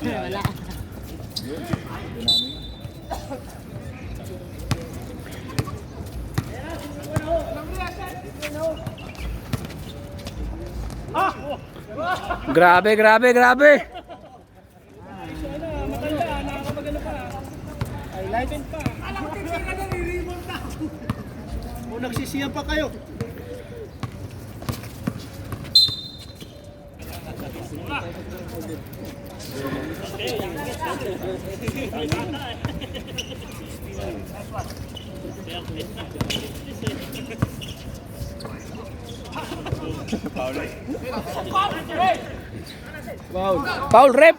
Wala. Grabe, grabe, grabe. Highlight pa. O nagsisiyan pa kayo. Foul rep.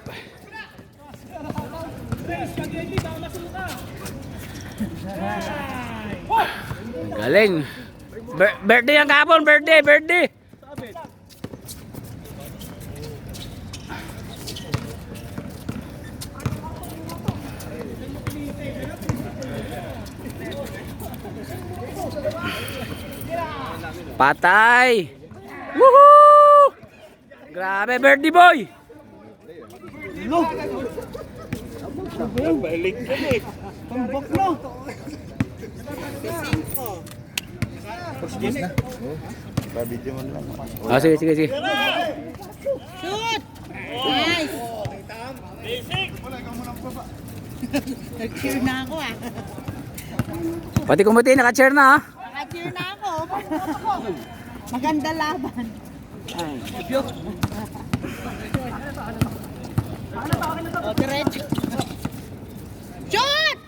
Galing. Birthday ang kahapon, birthday. Patay. Woohoo! Grabe, birthday boy. Balik ka na eh. Tambak na. First na. Pa-video mo lang. Ah, sige. Shoot! Nice! Nag-cheer na ako ah. Pati kumuti, naka-chair na ha. Naka-cheer na ako. Maganda laban. O, diretso. Shoot!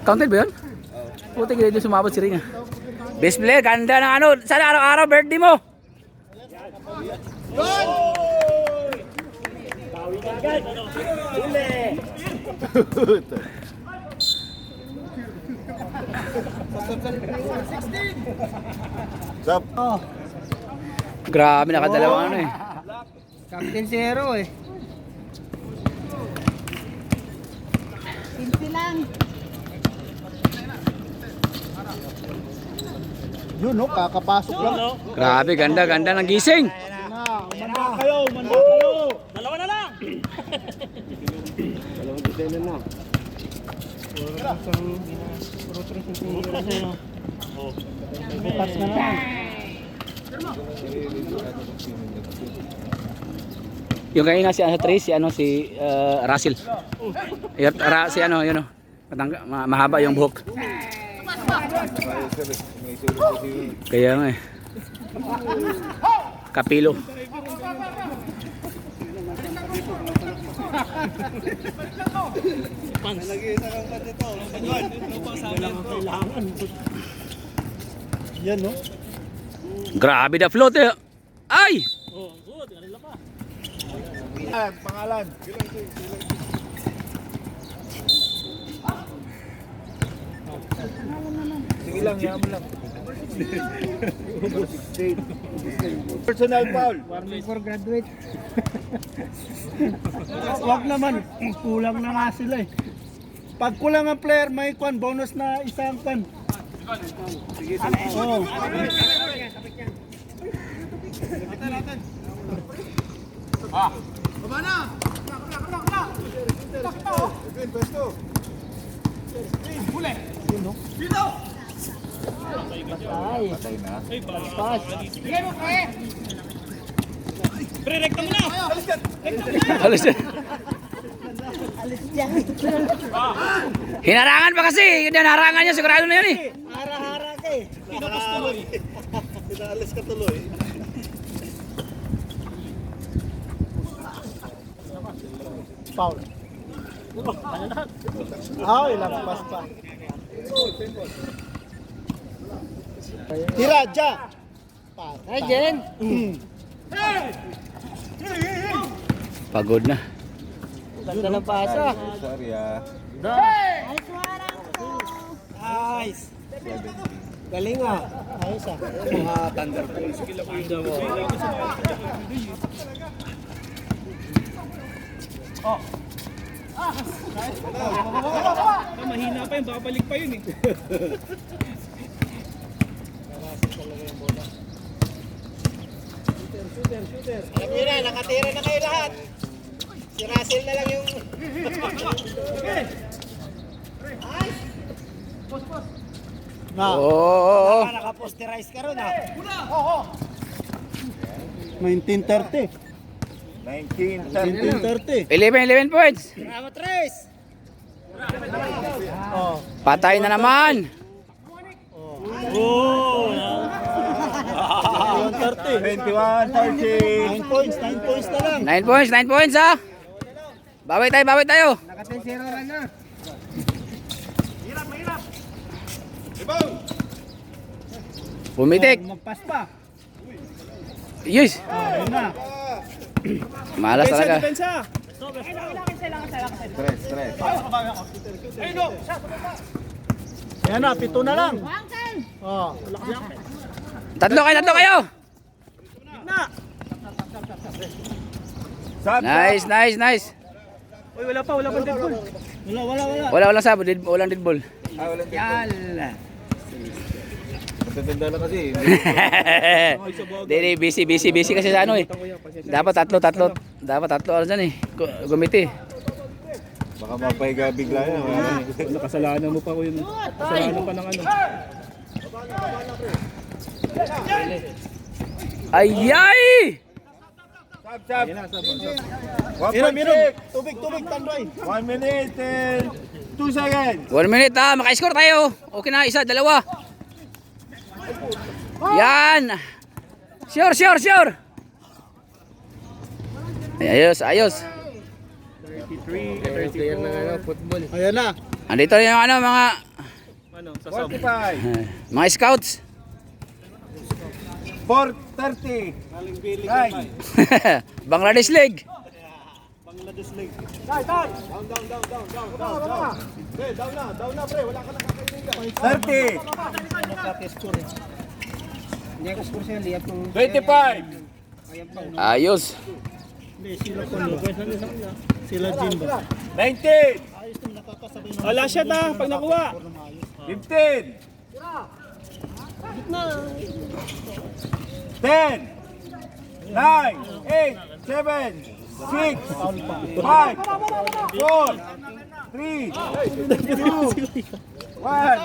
Counted ba yun? Puti gila doon sumabot si Ring ah. Best player, ganda ng ano. Sana araw-araw birthday mo. Sup? Grabe, nakadalawang ano eh. Captain Zero eh. Simple lang. Yun no, kakapasok lang. Grabe, ganda ng gising. Umanda kayo. Dalawa na lang. Dalawang design na. Bukas na naman. Yung kanina si ano, Trace, si Russell. Si ano, yun oh. Mahaba yung buhok. Kaya nga eh. Kapilo. Yan no. Grabe na float eh. Ay! Pangalan. Sige lang, yaman lang. Personal foul. Warning for graduate. Wag naman. Kulang na nga sila eh. Pag kulang ang player, may kwan. Bonus na isang kwan. Sige. Oo. Baba na! Edwin, pwesto. Huli! Dito! Patay na. Pass! Sige mo, kaya! Pre, rekta mo na! Alis yan. Alis yan. Hinarangan pa kasi. Hinarangan niya, sigurado na yan eh. Hara-hara ka eh. Pinakas tuloy. Pinaalis ka tuloy. Foul. Ah, ilang pass pa. Tira, Ja! Ay, Jen. Pagod na. Ganda ng pasa. Sorry ah. Ay, Suara! Nice. Galing ah. Ayos ah. Mga thunder. Mahina pa yun, baka balik pa yun eh. Alam nyo na, nakatira na kayo lahat. Si Russell na lang yung... Oo. Nakaposterize ka ron ah. 1930. 1930. 1930. 11 points. Bravo, Tres! Oh. Patay na naman. Oh! 21, 30. 9 points, 9 points na lang. 9 points ha. Bawi tayo. Naka-10-0 na. Pumitik. Magpas pa. Yes. Ayun na. Malas talaga. Depensa! Tres, tres. Yan na, 7 na lang. Oh. Tatlo kayo. Sab, Nice. Uy, wala pa dead ball. Wala. Walang dead ball. Ah, walang dito. Matanda na kasi. Dili, busy kasi sa ano eh. Dapat tatlo. Dapat tatlo oras dyan eh. Gumiti. Baka mapahiga bigla yan. Nakasalanan mo pa ko yun. Kasalanan pa ng ano. Ayay! Sab. Minom. Tubig, Tandoy. 1 minute and 2 seconds. 1 minute ha, maka-score tayo. Okay na, isa, dalawa. Yan. Sure. Ayos. Ayan na. Andito rin yung ano, mga Ano, sasab. 45. scouts. 4:30. 9. Bangladesh League. Thirty. Hindi ako score siya, liap ng... 25. Ayos. Hindi, sila Jimba. 19. Wala siya ta, pag nakuha. 15. 10. 9. 8. 7. 6. 5. 4. 3. 2. 1.